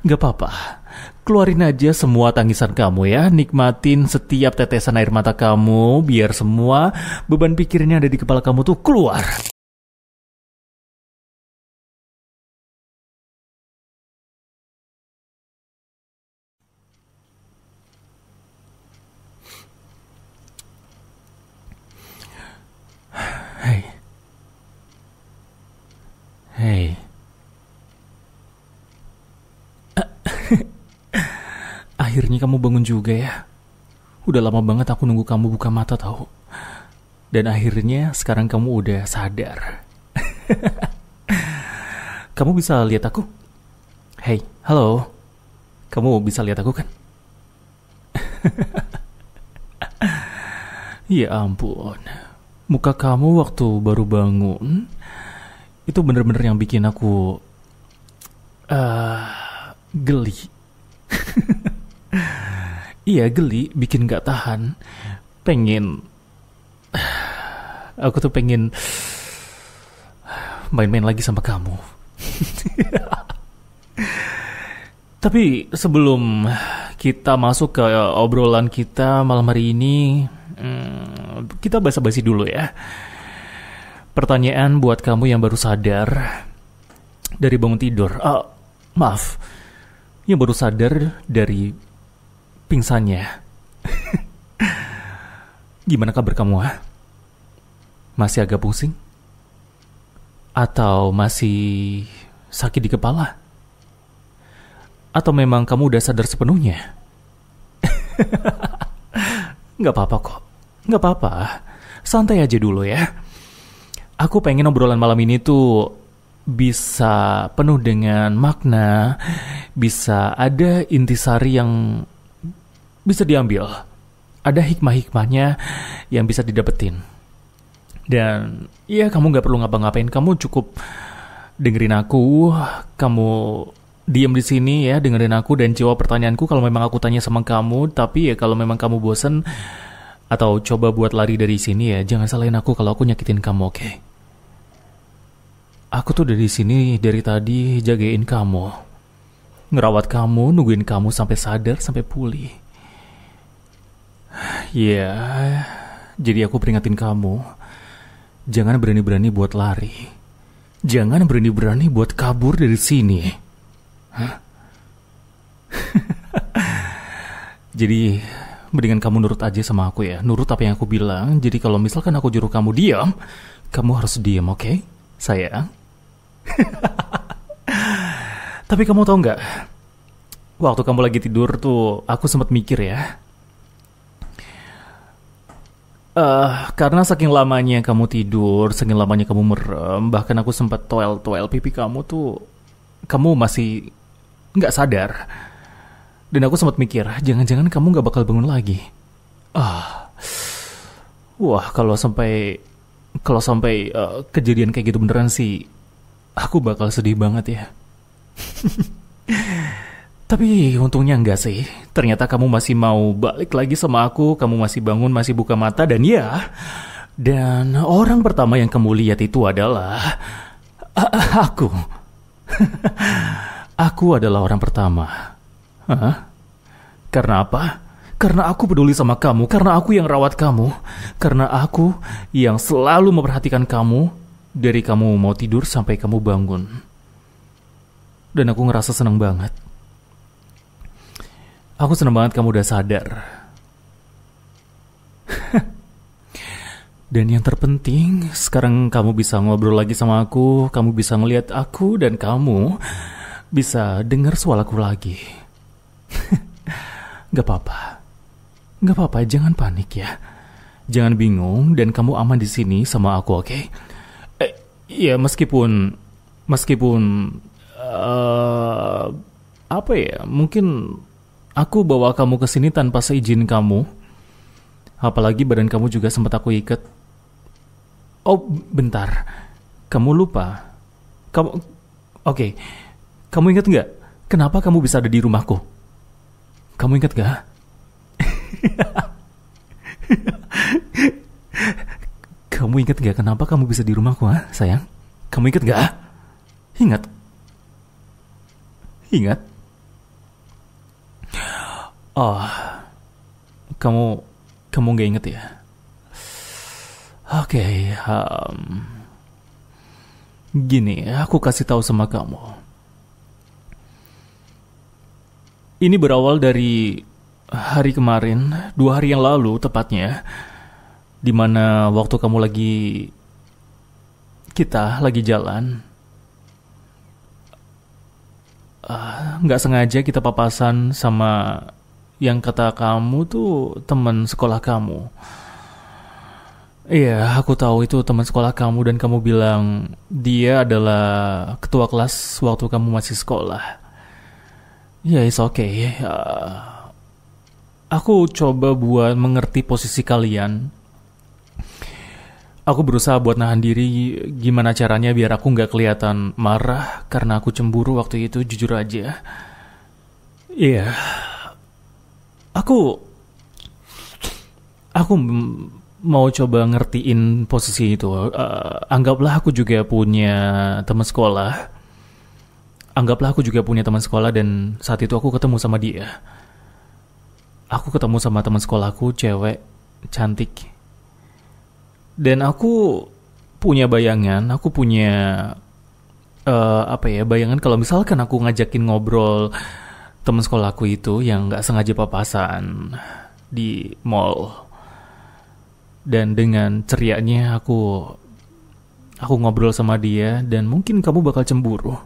Gak apa-apa. Keluarin aja semua tangisan kamu ya. Nikmatin setiap tetesan air mata kamu. Biar semua beban pikirannya ada di kepala kamu tuh keluar. Hei. Hei. Akhirnya kamu bangun juga ya. Udah lama banget aku nunggu kamu buka mata tahu. Dan akhirnya sekarang kamu udah sadar. Kamu bisa lihat aku? Hey, halo. Kamu bisa lihat aku kan? Ya ampun. Muka kamu waktu baru bangun itu bener-bener yang bikin aku geli. Iya geli, bikin gak tahan. Pengen Aku tuh pengen main-main lagi sama kamu. Tapi sebelum kita masuk ke obrolan kita malam hari ini, kita basa-basi dulu ya. Pertanyaan buat kamu yang baru sadar dari bangun tidur. Maaf, yang baru sadar dari pingsannya. Gimana kabar kamu? Masih agak pusing? Atau masih sakit di kepala? Atau memang kamu udah sadar sepenuhnya? Gak apa-apa kok. Gak apa-apa. Santai aja dulu ya. Aku pengen obrolan malam ini tuh bisa penuh dengan makna, bisa ada intisari yang bisa diambil, ada hikmah-hikmahnya yang bisa didapetin. Dan ya kamu gak perlu ngapa-ngapain, kamu cukup dengerin aku, kamu diam di sini ya, dengerin aku dan jawab pertanyaanku kalau memang aku tanya sama kamu. Tapi ya kalau memang kamu bosan atau coba buat lari dari sini ya, jangan salahin aku kalau aku nyakitin kamu, oke? Aku tuh dari sini dari tadi jagain kamu, ngerawat kamu, nungguin kamu sampai sadar, sampai pulih. Ya, jadi aku peringatin kamu, jangan berani-berani buat lari, jangan berani-berani buat kabur dari sini. Hah? Jadi mendingan kamu nurut aja sama aku ya, nurut apa yang aku bilang. Jadi kalau misalkan aku juru kamu diam, kamu harus diam, oke? Sayang. Tapi kamu tahu nggak, waktu kamu lagi tidur tuh aku sempat mikir ya. Karena saking lamanya kamu tidur, saking lamanya kamu merem, bahkan aku sempat toel-toel pipi kamu tuh, kamu masih nggak sadar. Dan aku sempat mikir, jangan-jangan kamu nggak bakal bangun lagi. Wah, kalau sampai kejadian kayak gitu beneran sih, aku bakal sedih banget ya. Tapi untungnya enggak sih. Ternyata kamu masih mau balik lagi sama aku, kamu masih bangun, masih buka mata, dan ya, dan orang pertama yang kamu lihat itu adalah aku. Aku adalah orang pertama. Karena apa? Karena aku peduli sama kamu, karena aku yang rawat kamu, karena aku yang selalu memperhatikan kamu dari kamu mau tidur sampai kamu bangun. Dan aku ngerasa senang banget. Aku senang banget kamu udah sadar. Dan yang terpenting, sekarang kamu bisa ngobrol lagi sama aku, kamu bisa ngelihat aku, dan kamu bisa dengar suaraku lagi. Gak apa-apa. Gak apa-apa, jangan panik ya. Jangan bingung, dan kamu aman di sini sama aku, oke? Ya meskipun apa ya? Mungkin aku bawa kamu ke sini tanpa seizin kamu. Apalagi badan kamu juga sempat aku ikat. Oh, bentar. Kamu lupa. Oke. Kamu ingat nggak? Kenapa kamu bisa ada di rumahku? Kamu ingat nggak? Kamu ingat nggak kenapa kamu bisa di rumahku, sayang? Kamu ingat nggak? Ingat. Ingat? Oh, kamu nggak inget ya? Oke, gini, aku kasih tahu sama kamu. Ini berawal dari hari kemarin, 2 hari yang lalu tepatnya, di mana waktu kamu kita lagi jalan, nggak sengaja kita papasan sama yang kata kamu tuh teman sekolah kamu. Iya, aku tahu itu teman sekolah kamu dan kamu bilang dia adalah ketua kelas waktu kamu masih sekolah. Ya, it's okay. Aku coba buat mengerti posisi kalian. Aku berusaha buat nahan diri gimana caranya biar aku nggak kelihatan marah karena aku cemburu waktu itu, jujur aja. Iya, aku mau coba ngertiin posisi itu. Anggaplah aku juga punya teman sekolah. Dan saat itu aku ketemu sama dia. Aku ketemu sama teman sekolahku, cewek, cantik. Dan aku punya bayangan, bayangan kalau misalkan aku ngajakin ngobrol teman sekolahku itu yang nggak sengaja papasan di mall. Dan dengan cerianya aku ngobrol sama dia dan mungkin kamu bakal cemburu.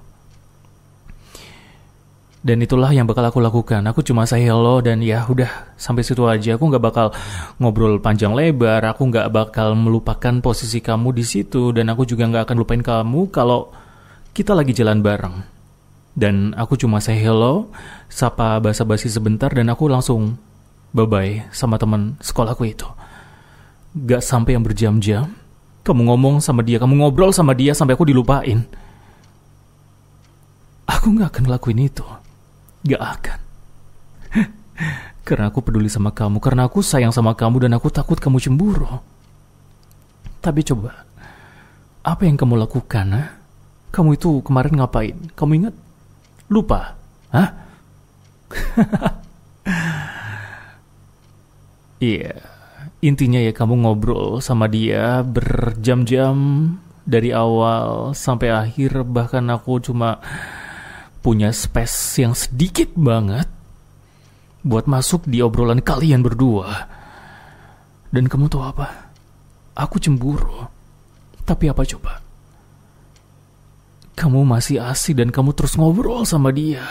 Dan itulah yang bakal aku lakukan. Aku cuma say hello dan ya udah sampai situ aja. Aku nggak bakal ngobrol panjang lebar. Aku nggak bakal melupakan posisi kamu di situ dan aku juga nggak akan lupain kamu kalau kita lagi jalan bareng. Dan aku cuma say hello, sapa basa-basi sebentar dan aku langsung bye-bye sama teman sekolahku itu. Gak sampai yang berjam-jam, kamu ngomong sama dia, kamu ngobrol sama dia sampai aku dilupain. Aku gak akan ngelakuin itu. Gak akan. Karena aku peduli sama kamu, karena aku sayang sama kamu dan aku takut kamu cemburu. Tapi coba, apa yang kamu lakukan? Kamu itu kemarin ngapain? Kamu ingat? Lupa? Hah? Iya. Intinya ya kamu ngobrol sama dia berjam-jam dari awal sampai akhir. Bahkan aku cuma punya space yang sedikit banget buat masuk di obrolan kalian berdua. Dan kamu tahu apa? Aku cemburu. Tapi apa coba? Kamu masih asik dan kamu terus ngobrol sama dia.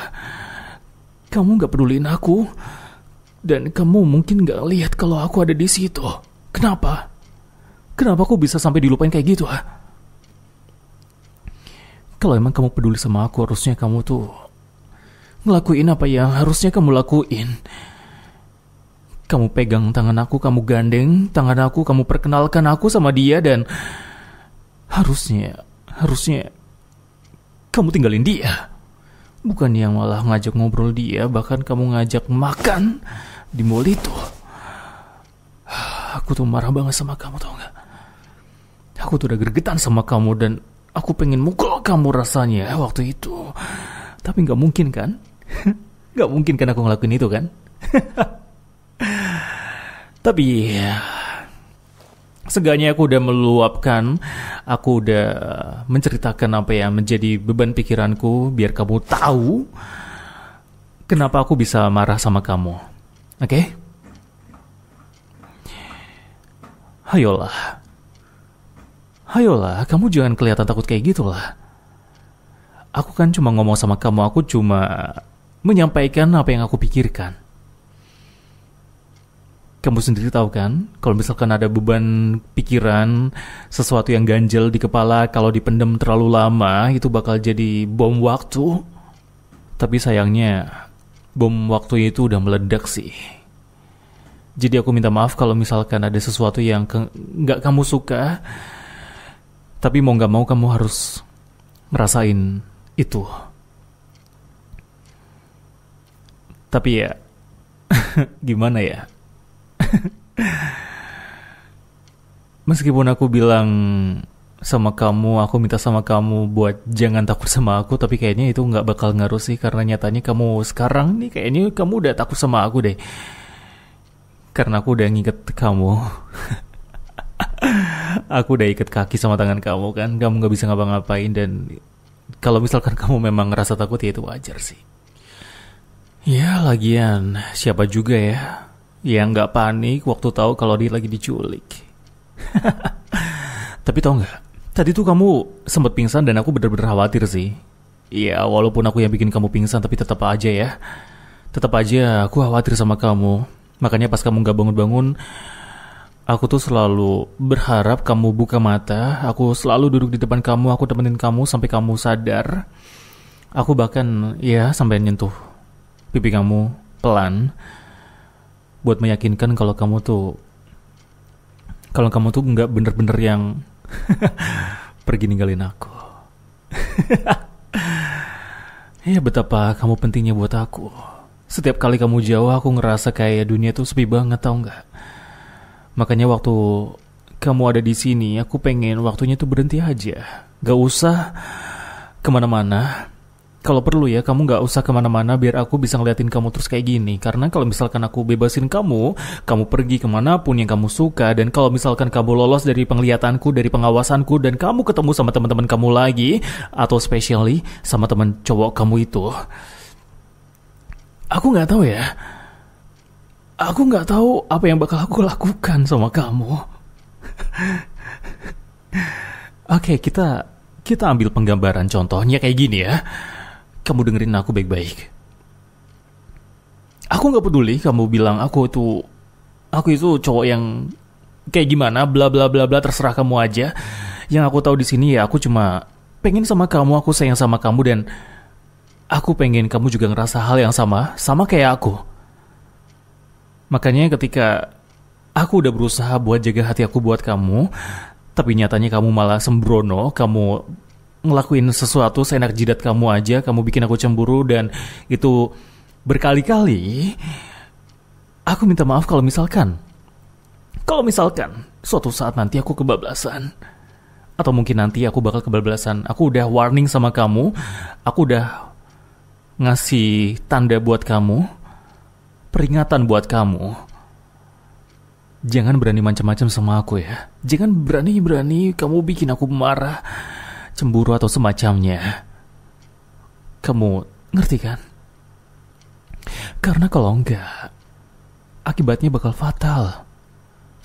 Kamu gak peduliin aku. Dan kamu mungkin gak lihat kalau aku ada di situ. Kenapa? Kenapa aku bisa sampai dilupain kayak gitu? Kalau emang kamu peduli sama aku, harusnya kamu tuh ngelakuin apa yang harusnya kamu lakuin. Kamu pegang tangan aku, kamu gandeng tangan aku, kamu perkenalkan aku sama dia. Dan harusnya kamu tinggalin dia. Bukan yang malah ngajak ngobrol dia, bahkan kamu ngajak makan di mall itu. Aku tuh marah banget sama kamu, tau gak? Aku tuh udah gregetan sama kamu dan aku pengen mukul kamu rasanya waktu itu. Tapi gak mungkin kan? Gak mungkin kan aku ngelakuin itu kan? Tapi seenggaknya aku udah meluapkan, aku udah menceritakan apa yang menjadi beban pikiranku biar kamu tahu kenapa aku bisa marah sama kamu. Oke? Hayolah, kamu jangan kelihatan takut kayak gitu lah. Aku kan cuma ngomong sama kamu, aku cuma menyampaikan apa yang aku pikirkan. Kamu sendiri tahu kan, kalau misalkan ada beban pikiran, sesuatu yang ganjel di kepala, kalau dipendam terlalu lama, itu bakal jadi bom waktu. Tapi sayangnya, bom waktu itu udah meledak sih. Jadi aku minta maaf kalau misalkan ada sesuatu yang gak kamu suka, tapi mau gak mau kamu harus ngerasain itu. Tapi ya, gimana ya? Meskipun aku bilang sama kamu, aku minta sama kamu buat jangan takut sama aku, tapi kayaknya itu nggak bakal ngaruh sih, karena nyatanya kamu sekarang nih kayaknya kamu udah takut sama aku deh. Karena aku udah nginget kamu. Aku udah ikat kaki sama tangan kamu kan, kamu nggak bisa ngapa-ngapain, dan kalau misalkan kamu memang ngerasa takut ya itu wajar sih. Ya lagian, siapa juga ya yang nggak panik waktu tahu kalau dia lagi diculik. Tapi tau nggak, tadi tuh kamu sempat pingsan dan aku bener-bener khawatir sih. Ya walaupun aku yang bikin kamu pingsan, tapi tetap aja ya. Tetap aja aku khawatir sama kamu. Makanya pas kamu gak bangun-bangun, aku tuh selalu berharap kamu buka mata. Aku selalu duduk di depan kamu, aku temenin kamu sampai kamu sadar. Aku bahkan ya sampai nyentuh pipi kamu pelan buat meyakinkan kalau kamu tuh nggak bener-bener yang pergi ninggalin aku. Ya betapa kamu pentingnya buat aku. Setiap kali kamu jauh, aku ngerasa kayak dunia tuh sepi banget, tau nggak? Makanya waktu kamu ada di sini, aku pengen waktunya tuh berhenti aja. Gak usah kemana-mana. Kalau perlu ya, kamu gak usah kemana-mana biar aku bisa ngeliatin kamu terus kayak gini. Karena kalau misalkan aku bebasin kamu pergi kemanapun yang kamu suka. Dan kalau misalkan kamu lolos dari penglihatanku, dari pengawasanku, dan kamu ketemu sama teman-teman kamu lagi, atau especially sama teman cowok kamu itu, aku nggak tahu ya. Aku nggak tahu apa yang bakal aku lakukan sama kamu. Oke, kita ambil penggambaran contohnya kayak gini ya. Kamu dengerin aku baik-baik. Aku nggak peduli kamu bilang aku itu cowok yang kayak gimana, bla bla bla bla, terserah kamu aja. Yang aku tahu di sini ya, aku cuma pengen sama kamu, aku sayang sama kamu, dan aku pengen kamu juga ngerasa hal yang sama kayak aku. Makanya ketika aku udah berusaha buat jaga hati aku buat kamu, tapi nyatanya kamu malah sembrono, kamu ngelakuin sesuatu seenak jidat kamu aja, kamu bikin aku cemburu, dan itu berkali-kali. Aku minta maaf kalau misalkan suatu saat nanti aku kebablasan. Atau mungkin nanti aku bakal kebablasan. Aku udah warning sama kamu, aku udah ngasih tanda buat kamu, peringatan buat kamu. Jangan berani macam-macam sama aku ya. Jangan berani-berani kamu bikin aku marah, cemburu atau semacamnya. Kamu ngerti kan? Karena kalau enggak, akibatnya bakal fatal.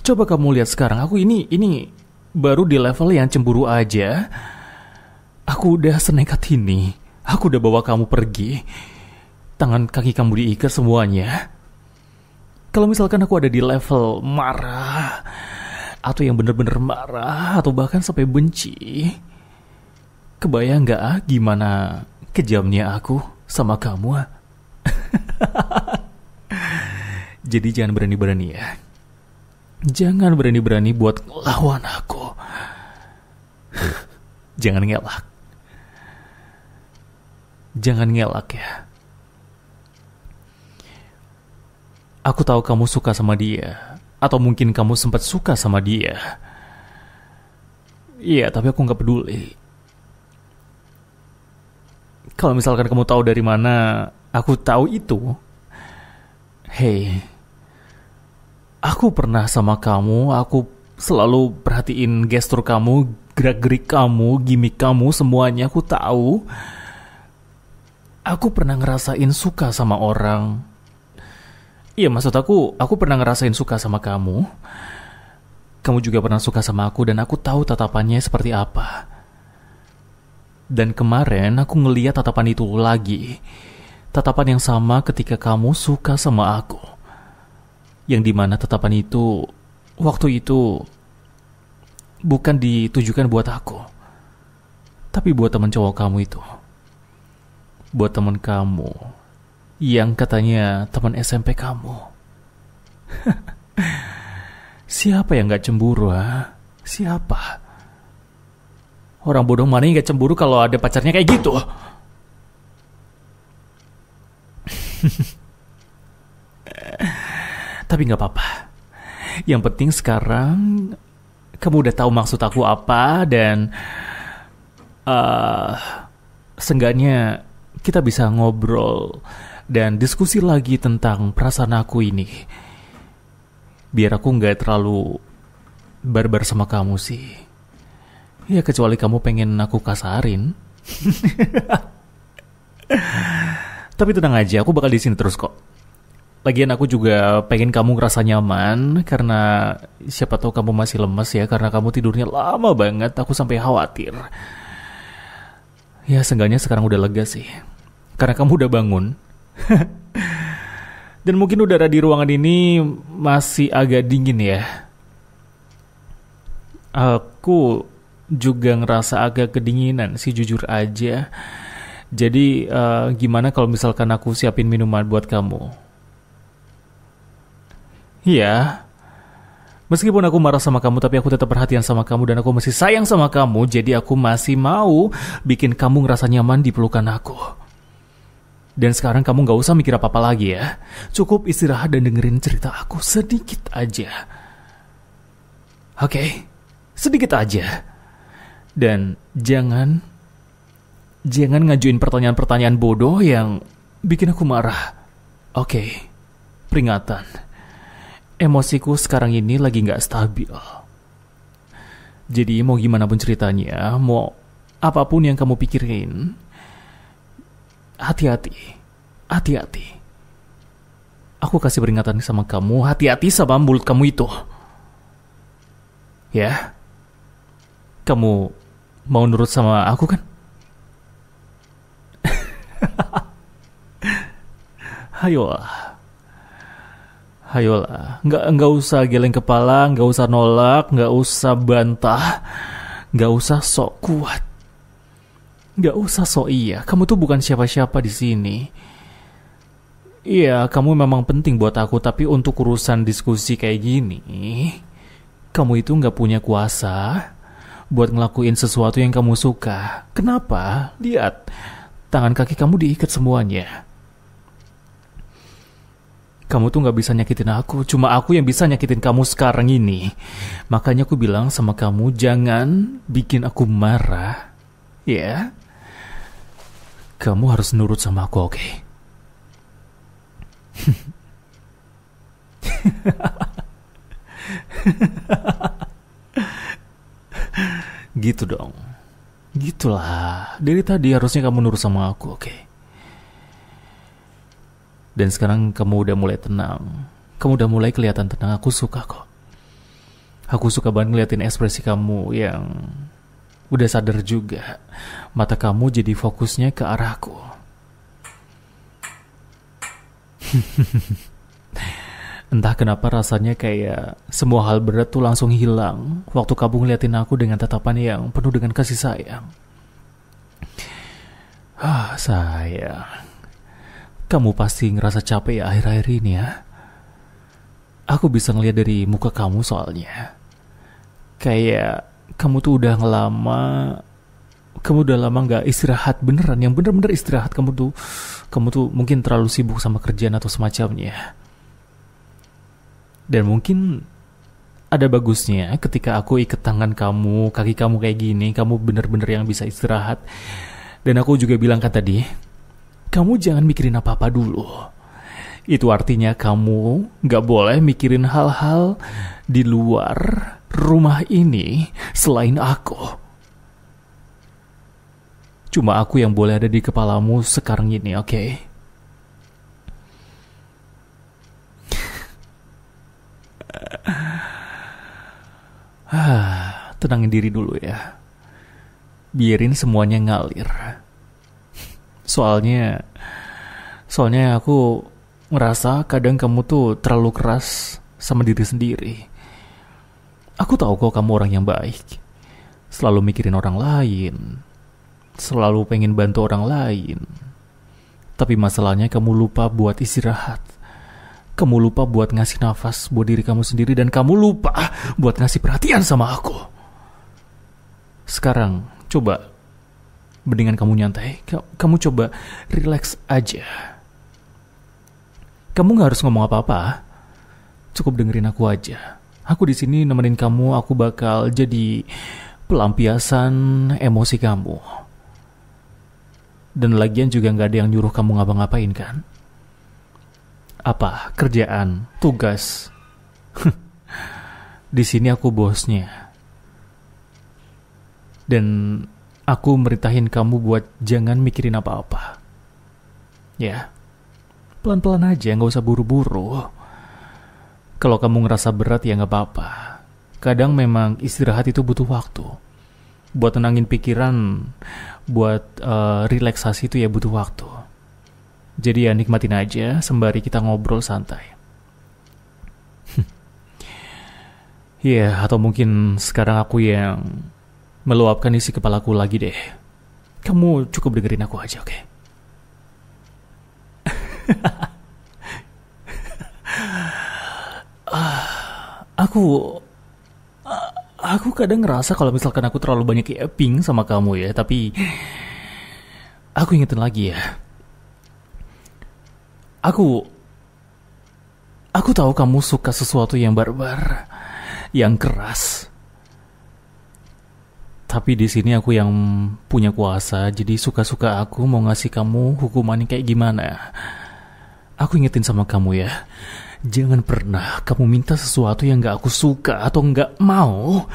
Coba kamu lihat sekarang, aku ini baru di level yang cemburu aja. Aku udah senekat ini. Aku udah bawa kamu pergi. Tangan kaki kamu diikat semuanya. Kalau misalkan aku ada di level marah, atau yang bener-bener marah, atau bahkan sampai benci, kebayang gak gimana kejamnya aku sama kamu? Jadi jangan berani-berani ya. Jangan berani-berani buat lawan aku. Jangan ngelak. Jangan ngelak ya. Aku tahu kamu suka sama dia, atau mungkin kamu sempat suka sama dia. Iya, tapi aku gak peduli. Kalau misalkan kamu tahu dari mana aku tahu itu, hey, aku pernah sama kamu, aku selalu perhatiin gestur kamu, gerak-gerik kamu, gimik kamu, semuanya aku tahu. Aku pernah ngerasain suka sama orang. Iya, maksud aku pernah ngerasain suka sama kamu. Kamu juga pernah suka sama aku, dan aku tahu tatapannya seperti apa. Dan kemarin aku ngeliat tatapan itu lagi. Tatapan yang sama ketika kamu suka sama aku. Yang dimana tatapan itu, waktu itu, bukan ditujukan buat aku, tapi buat teman cowok kamu itu. Buat teman kamu yang katanya teman SMP kamu. Siapa yang gak cemburu, ha? Siapa? Orang bodoh mana yang gak cemburu kalau ada pacarnya kayak gitu? Tapi gak apa-apa. Yang penting sekarang Kamu udah tahu maksud aku apa dan uh, seenggaknya kita bisa ngobrol dan diskusi lagi tentang perasaan aku ini. Biar aku nggak terlalu barbar sama kamu sih. Ya kecuali kamu pengen aku kasarin. Tapi tenang aja, aku bakal di sini terus kok. Lagian aku juga pengen kamu ngerasa nyaman karena siapa tahu kamu masih lemes ya karena kamu tidurnya lama banget. Aku sampai khawatir. Ya seenggaknya sekarang udah lega sih. Karena kamu udah bangun. Dan mungkin udara di ruangan ini masih agak dingin ya. Aku juga ngerasa agak kedinginan sih jujur aja. Jadi gimana kalau misalkan aku siapin minuman buat kamu? Iya. Meskipun aku marah sama kamu tapi aku tetap perhatian sama kamu dan aku masih sayang sama kamu. Jadi aku masih mau bikin kamu ngerasa nyaman di pelukan aku. Dan sekarang kamu gak usah mikir apa-apa lagi ya. Cukup istirahat dan dengerin cerita aku sedikit aja. Oke? Sedikit aja. Dan jangan ngajuin pertanyaan-pertanyaan bodoh yang bikin aku marah. Oke? Peringatan. Emosiku sekarang ini lagi gak stabil. Jadi mau gimana pun ceritanya, mau apapun yang kamu pikirin, hati-hati. Aku kasih peringatan sama kamu, hati-hati sama mulut kamu itu. Ya? Kamu mau nurut sama aku kan? Hayolah. Nggak usah geleng kepala, nggak usah nolak, nggak usah bantah, nggak usah sok kuat. Gak usah sok iya, kamu tuh bukan siapa-siapa di sini. Iya, kamu memang penting buat aku, tapi untuk urusan diskusi kayak gini, kamu itu gak punya kuasa buat ngelakuin sesuatu yang kamu suka. Kenapa? Lihat, tangan kaki kamu diikat semuanya. Kamu tuh gak bisa nyakitin aku, cuma aku yang bisa nyakitin kamu sekarang ini. Makanya aku bilang sama kamu, jangan bikin aku marah. Ya, kamu harus nurut sama aku, oke? Gitu dong. Gitulah. Dari tadi harusnya kamu nurut sama aku, oke? Dan sekarang kamu udah mulai tenang. Kamu udah mulai kelihatan tenang. Aku suka kok. Aku suka banget ngeliatin ekspresi kamu yang udah sadar juga. Mata kamu jadi fokusnya ke arahku. Entah kenapa rasanya kayak semua hal berat tuh langsung hilang waktu kamu ngeliatin aku dengan tatapan yang penuh dengan kasih sayang. Sayang, kamu pasti ngerasa capek ya akhir-akhir ini ya. Aku bisa ngeliat dari muka kamu soalnya. Kayak kamu tuh udah lama gak istirahat beneran, yang bener-bener istirahat. Kamu tuh mungkin terlalu sibuk sama kerjaan atau semacamnya. Dan mungkin ada bagusnya ketika aku ikat tangan kamu, kaki kamu kayak gini, kamu bener-bener yang bisa istirahat. Dan aku juga bilang kan tadi, kamu jangan mikirin apa-apa dulu. Itu artinya kamu gak boleh mikirin hal-hal di luar rumah ini selain aku. Cuma aku yang boleh ada di kepalamu sekarang ini, oke? Tenangin diri dulu ya. Biarin semuanya ngalir. Soalnya aku ngerasa kadang kamu tuh terlalu keras sama diri sendiri. Aku tahu kok kamu orang yang baik. Selalu mikirin orang lain. Selalu pengen bantu orang lain. Tapi masalahnya kamu lupa buat istirahat. Kamu lupa buat ngasih nafas buat diri kamu sendiri. Dan kamu lupa buat ngasih perhatian sama aku. Sekarang coba, mendingan kamu nyantai. Kamu coba relax aja. Kamu gak harus ngomong apa-apa. Cukup dengerin aku aja. Aku di sini nemenin kamu, aku bakal jadi pelampiasan emosi kamu. Dan lagian juga nggak ada yang nyuruh kamu ngapa-ngapain kan? Apa? Kerjaan, tugas. Di sini aku bosnya. Dan aku merintahin kamu buat jangan mikirin apa-apa. Ya, pelan-pelan aja, nggak usah buru-buru. Kalau kamu ngerasa berat ya nggak apa-apa. Kadang memang istirahat itu butuh waktu. Buat tenangin pikiran, buat relaksasi itu ya butuh waktu. Jadi ya nikmatin aja sembari kita ngobrol santai. Ya, atau mungkin sekarang aku yang meluapkan isi kepalaku lagi deh. Kamu cukup dengerin aku aja, oke? Aku kadang ngerasa kalau misalkan aku terlalu banyak yapping sama kamu ya, tapi aku ingetin lagi ya. Aku tahu kamu suka sesuatu yang barbar, yang keras. Tapi di sini aku yang punya kuasa, jadi suka-suka aku mau ngasih kamu hukuman yang kayak gimana. Aku ingetin sama kamu ya, jangan pernah kamu minta sesuatu yang gak aku suka atau gak mau.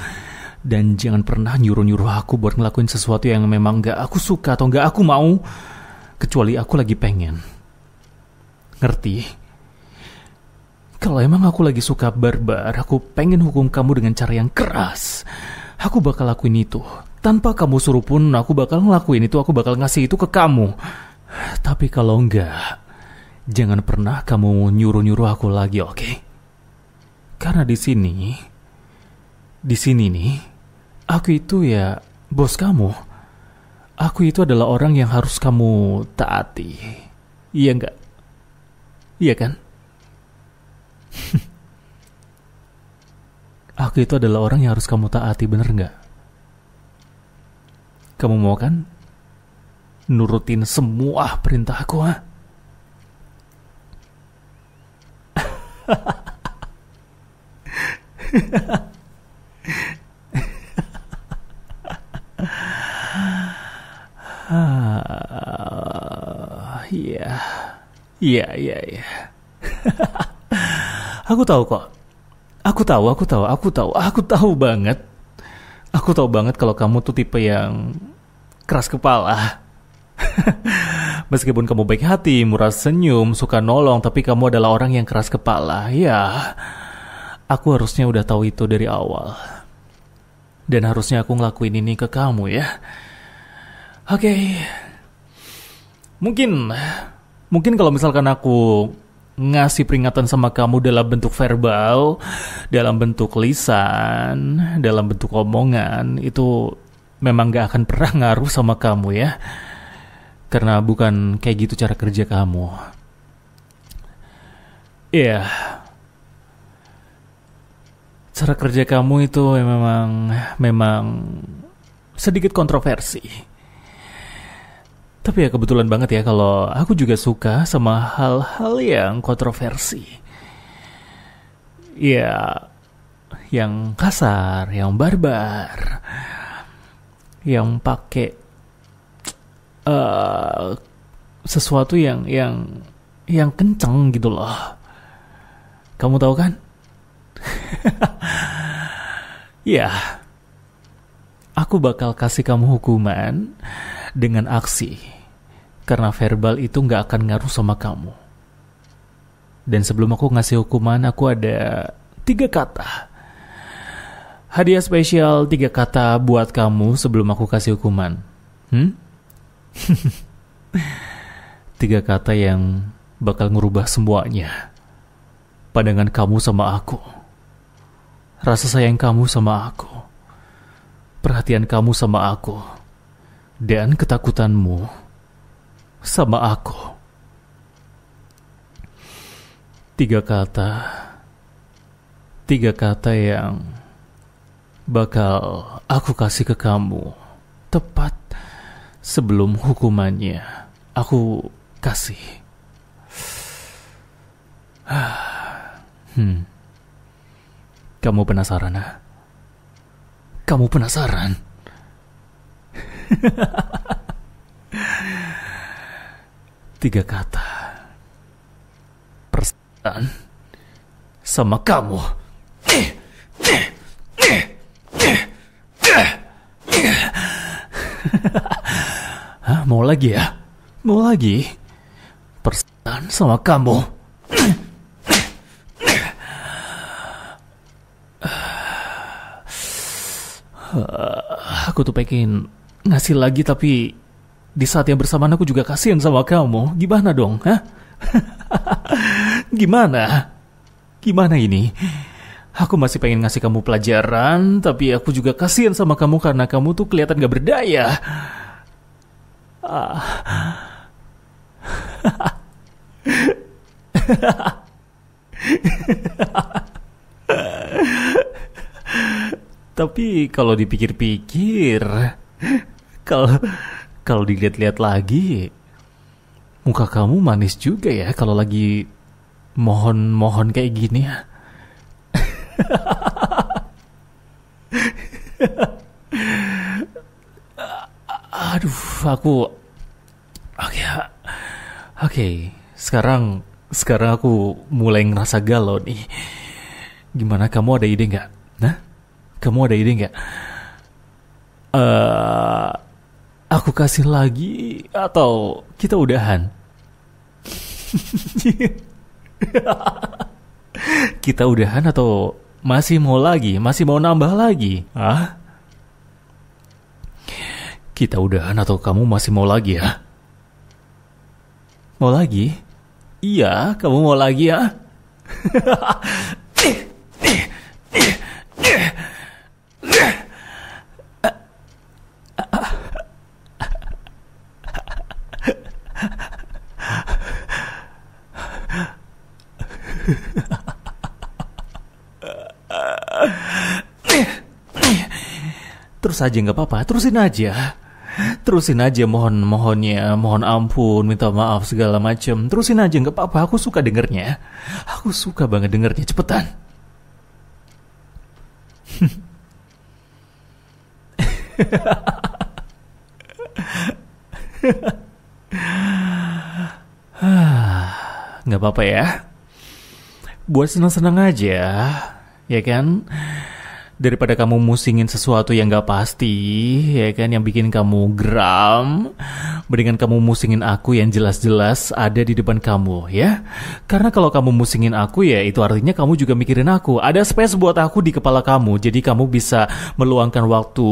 Dan jangan pernah nyuruh-nyuruh aku buat ngelakuin sesuatu yang memang gak aku suka atau gak aku mau. Kecuali aku lagi pengen. Ngerti? Kalau emang aku lagi suka barbar, aku pengen hukum kamu dengan cara yang keras, aku bakal lakuin itu. Tanpa kamu suruh pun aku bakal ngelakuin itu, aku bakal ngasih itu ke kamu. Tapi kalau enggak, jangan pernah kamu nyuruh-nyuruh aku lagi, oke? Karena di sini nih, aku itu ya bos kamu. Aku itu adalah orang yang harus kamu taati. Iya enggak? Iya kan? Aku itu adalah orang yang harus kamu taati, bener enggak? Kamu mau kan? Nurutin semua perintah aku, ha? Iya. Iya. Aku tahu kok. Aku tahu banget. Aku tahu banget kalau kamu tuh tipe yang keras kepala. Meskipun kamu baik hati, murah senyum, suka nolong, tapi kamu adalah orang yang keras kepala. Ya, aku harusnya udah tahu itu dari awal. Dan harusnya aku ngelakuin ini ke kamu ya. Oke. Mungkin kalau misalkan aku ngasih peringatan sama kamu dalam bentuk verbal, dalam bentuk lisan, dalam bentuk omongan, itu memang gak akan pernah ngaruh sama kamu ya. Karena bukan kayak gitu cara kerja kamu. Iya. Cara kerja kamu itu memang sedikit kontroversi. Tapi ya kebetulan banget ya kalau aku juga suka sama hal-hal yang kontroversi. Ya, yang kasar, yang barbar, yang pakai sesuatu yang kenceng gitu loh. Kamu tahu kan? Ya, aku bakal kasih kamu hukuman dengan aksi. Karena verbal itu gak akan ngaruh sama kamu. Dan sebelum aku ngasih hukuman, aku ada 3 kata. Hadiah spesial 3 kata buat kamu sebelum aku kasih hukuman. 3 kata yang bakal ngerubah semuanya. Pandangan kamu sama aku. Rasa sayang kamu sama aku. Perhatian kamu sama aku. Dan ketakutanmu sama aku. 3 kata. 3 kata yang bakal aku kasih ke kamu tepat sebelum hukumannya aku kasih. Kamu penasaran, ah? Kamu penasaran? Tiga kata. Perasaan sama kamu. Hah, mau lagi ya? Mau lagi? Perasaan sama kamu. Aku tuh pengen ngasih lagi, tapi di saat yang bersamaan aku juga kasihan sama kamu. Gimana dong? Hah? Gimana? Gimana ini? Aku masih pengen ngasih kamu pelajaran, tapi aku juga kasihan sama kamu karena kamu tuh kelihatan gak berdaya. Tapi kalau dipikir-pikir, kalau kalau dilihat-lihat lagi, muka kamu manis juga ya kalau lagi mohon-mohon kayak gini ya. Aduh, Oke. Sekarang aku mulai ngerasa galau nih. Gimana, kamu ada ide nggak? Nah, kamu ada ide nggak? Aku kasih lagi atau kita udahan? Kita udahan atau masih mau lagi? Masih mau nambah lagi? Hah? Kita udahan atau kamu masih mau lagi ya? Mau lagi? Iya, kamu mau lagi ya? Terus aja nggak apa-apa, terusin aja, mohon ampun, minta maaf segala macem, terusin aja nggak apa-apa, aku suka dengernya, aku suka banget dengernya, cepetan. Nggak apa-apa ya, buat senang-senang aja, ya kan? Daripada kamu musingin sesuatu yang gak pasti, ya kan, yang bikin kamu geram, mendingan kamu musingin aku yang jelas-jelas ada di depan kamu, ya. Karena kalau kamu musingin aku, ya itu artinya kamu juga mikirin aku. Ada space buat aku di kepala kamu, jadi kamu bisa meluangkan waktu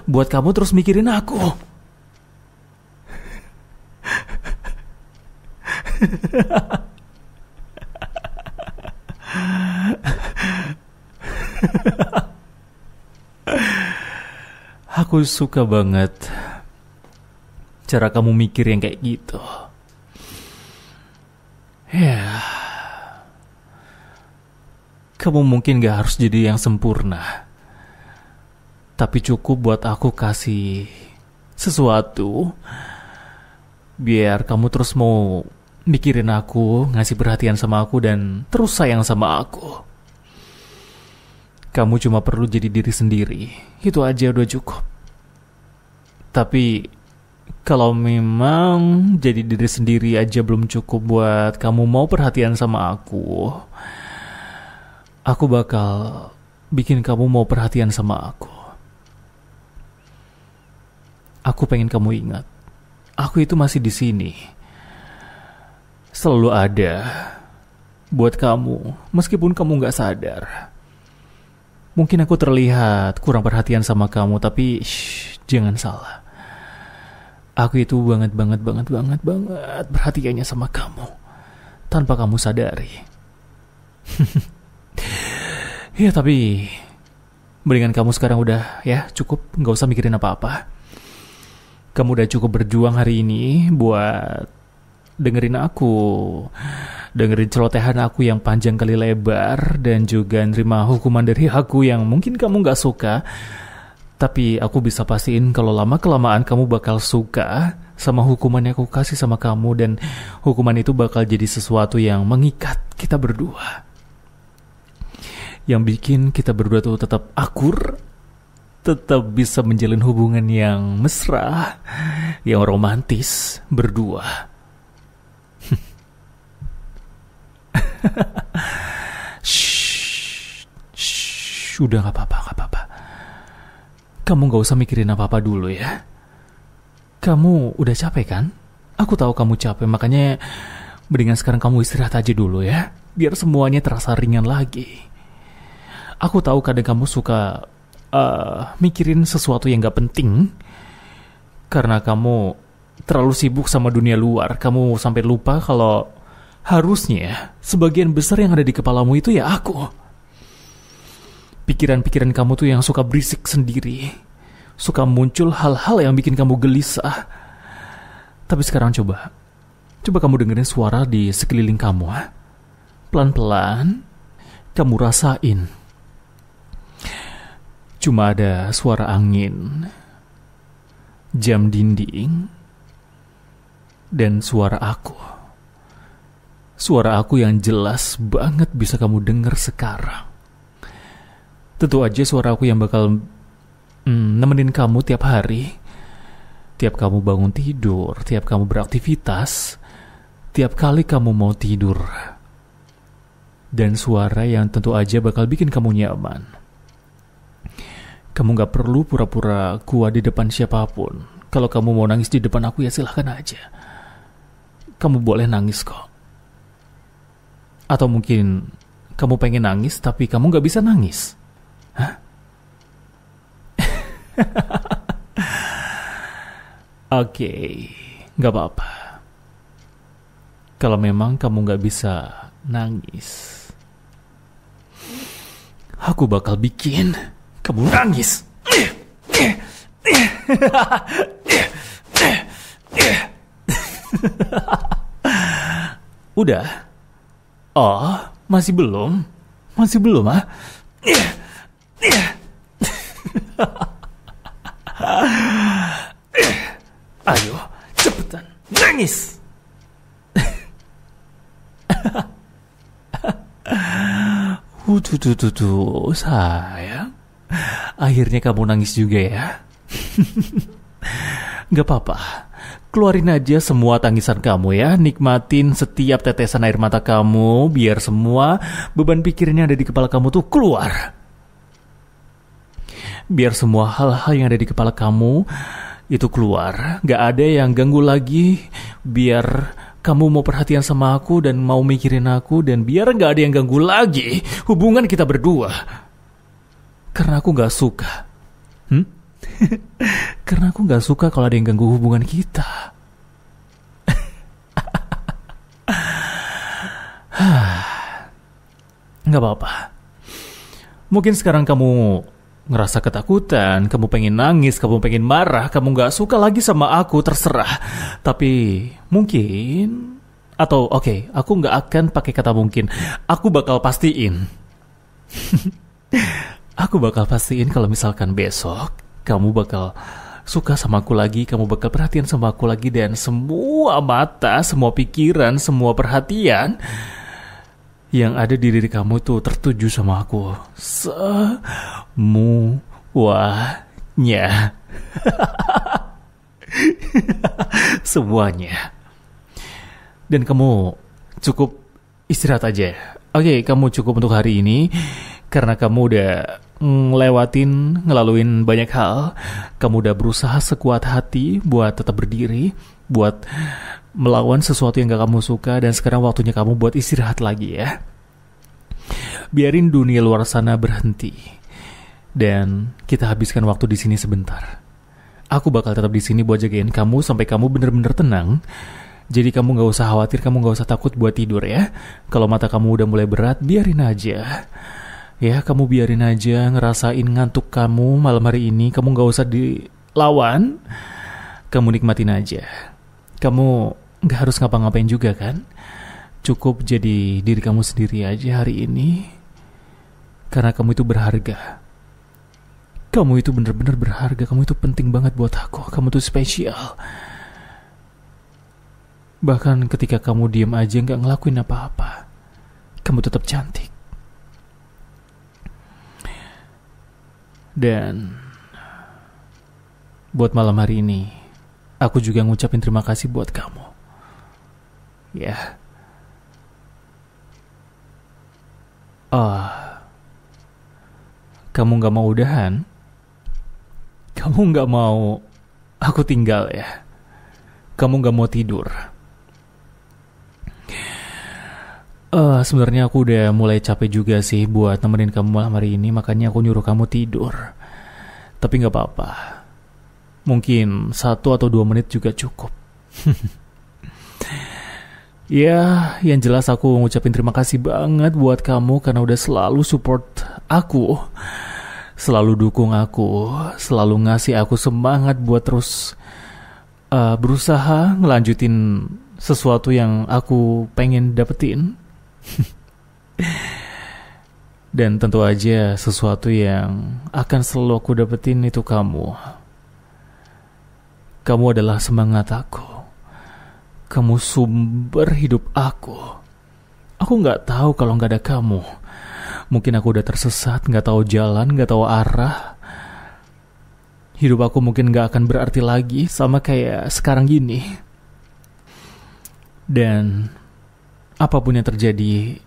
buat kamu terus mikirin aku. Aku suka banget cara kamu mikir yang kayak gitu. Ya, kamu mungkin gak harus jadi yang sempurna, tapi cukup buat aku kasih sesuatu biar kamu terus mau mikirin aku, ngasih perhatian sama aku, dan terus sayang sama aku. Kamu cuma perlu jadi diri sendiri, itu aja udah cukup. Tapi kalau memang jadi diri sendiri aja belum cukup buat kamu mau perhatian sama aku bakal bikin kamu mau perhatian sama aku. Aku pengen kamu ingat, aku itu masih di sini, selalu ada buat kamu, meskipun kamu gak sadar. Mungkin aku terlihat kurang perhatian sama kamu, tapi jangan salah. Aku itu banget perhatiannya sama kamu, tanpa kamu sadari. Ya, tapi mendingan kamu sekarang udah, ya cukup, gak usah mikirin apa-apa. Kamu udah cukup berjuang hari ini buat dengerin aku, dengerin celotehan aku yang panjang kali lebar, dan juga nerima hukuman dari aku yang mungkin kamu gak suka. Tapi aku bisa pastiin kalau lama-kelamaan kamu bakal suka sama hukuman yang aku kasih sama kamu, dan hukuman itu bakal jadi sesuatu yang mengikat kita berdua. yang bikin kita berdua tuh tetap akur, tetap bisa menjalin hubungan yang mesra, yang romantis berdua. Shh, udah gak apa-apa. Kamu gak usah mikirin apa-apa dulu ya. Kamu udah capek kan? Aku tahu kamu capek, makanya mendingan sekarang kamu istirahat aja dulu ya, biar semuanya terasa ringan lagi. Aku tahu kadang kamu suka mikirin sesuatu yang gak penting karena kamu terlalu sibuk sama dunia luar. Kamu sampai lupa kalau harusnya sebagian besar yang ada di kepalamu itu ya aku. Pikiran-pikiran kamu tuh yang suka berisik sendiri, suka muncul hal-hal yang bikin kamu gelisah. Tapi sekarang coba kamu dengerin suara di sekeliling kamu. Pelan-pelan kamu rasain. Cuma ada suara angin, jam dinding, dan suara aku. Suara aku yang jelas banget bisa kamu dengar sekarang. Tentu aja suara aku yang bakal nemenin kamu tiap hari. Tiap kamu bangun tidur, tiap kamu beraktivitas, tiap kali kamu mau tidur. Dan suara yang tentu aja bakal bikin kamu nyaman. Kamu gak perlu pura-pura kuat di depan siapapun. Kalau kamu mau nangis di depan aku ya silahkan aja. Kamu boleh nangis kok. Atau mungkin kamu pengen nangis tapi kamu gak bisa nangis. Hah? Oke, gak apa-apa. Kalau memang kamu gak bisa nangis, aku bakal bikin kamu nangis. Udah? Oh, masih belum? Masih belum, ah? Ayo, cepetan, nangis. Tuh, sayang. Akhirnya kamu nangis juga ya. Gak apa-apa. Keluarin aja semua tangisan kamu ya. Nikmatin setiap tetesan air mata kamu, biar semua beban pikiran yang ada di kepala kamu tuh keluar. Biar semua hal-hal yang ada di kepala kamu itu keluar. Gak ada yang ganggu lagi. Biar kamu mau perhatian sama aku dan mau mikirin aku. Dan biar gak ada yang ganggu lagi hubungan kita berdua. Karena aku gak suka. Karena aku gak suka kalau ada yang ganggu hubungan kita. Gak apa-apa. Mungkin sekarang kamu ngerasa ketakutan, kamu pengen nangis, kamu pengen marah, kamu gak suka lagi sama aku, terserah. Tapi mungkin, atau oke, aku gak akan pakai kata mungkin. Aku bakal pastiin. Aku bakal pastiin kalau misalkan besok kamu bakal suka sama aku lagi, kamu bakal perhatian sama aku lagi, dan semua mata, semua pikiran, semua perhatian yang ada di diri kamu tuh tertuju sama aku. Semuanya. Semuanya. Dan kamu cukup istirahat aja. Oke, kamu cukup untuk hari ini. Karena kamu udah ngelaluin banyak hal. Kamu udah berusaha sekuat hati buat tetap berdiri, buat melawan sesuatu yang gak kamu suka. Dan sekarang waktunya kamu buat istirahat lagi ya. Biarin dunia luar sana berhenti. Dan kita habiskan waktu di sini sebentar. Aku bakal tetap di sini buat jagain kamu sampai kamu bener-bener tenang. Jadi kamu gak usah khawatir, kamu gak usah takut buat tidur ya. Kalau mata kamu udah mulai berat, biarin aja. Ya, kamu biarin aja ngerasain ngantuk kamu malam hari ini. Kamu gak usah dilawan. Kamu nikmatin aja. Kamu gak harus ngapa-ngapain juga kan. Cukup jadi diri kamu sendiri aja hari ini. Karena kamu itu berharga. Kamu itu bener-bener berharga. Kamu itu penting banget buat aku. Kamu tuh spesial. Bahkan ketika kamu diam aja gak ngelakuin apa-apa, kamu tetap cantik. Dan buat malam hari ini, aku juga ngucapin terima kasih buat kamu. Ya. Kamu gak mau udahan? Kamu gak mau aku tinggal ya? Kamu gak mau tidur? Sebenarnya aku udah mulai capek juga sih buat nemenin kamu malam hari ini, makanya aku nyuruh kamu tidur. Tapi gak apa-apa. Mungkin 1 atau 2 menit juga cukup. Ya, yang jelas aku ngucapin terima kasih banget buat kamu karena udah selalu support aku, selalu dukung aku, selalu ngasih aku semangat buat terus berusaha ngelanjutin sesuatu yang aku pengen dapetin. Dan tentu aja sesuatu yang akan selalu aku dapetin itu kamu. Kamu adalah semangat aku. Kamu sumber hidup aku. Aku gak tahu kalau gak ada kamu. Mungkin aku udah tersesat, gak tahu jalan, gak tahu arah. Hidup aku mungkin gak akan berarti lagi sama kayak sekarang gini. Dan apapun yang terjadi,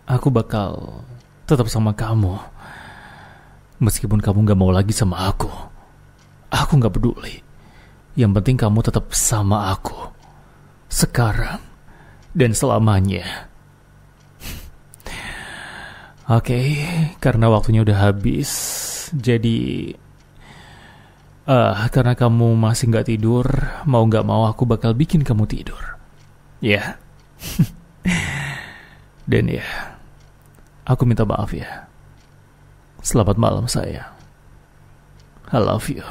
aku bakal tetap sama kamu. Meskipun kamu gak mau lagi sama aku gak peduli. Yang penting kamu tetap sama aku. Sekarang dan selamanya. Oke, karena waktunya udah habis. Jadi karena kamu masih gak tidur, mau gak mau aku bakal bikin kamu tidur. Ya. Dan ya, aku minta maaf ya. Selamat malam sayang. I love you.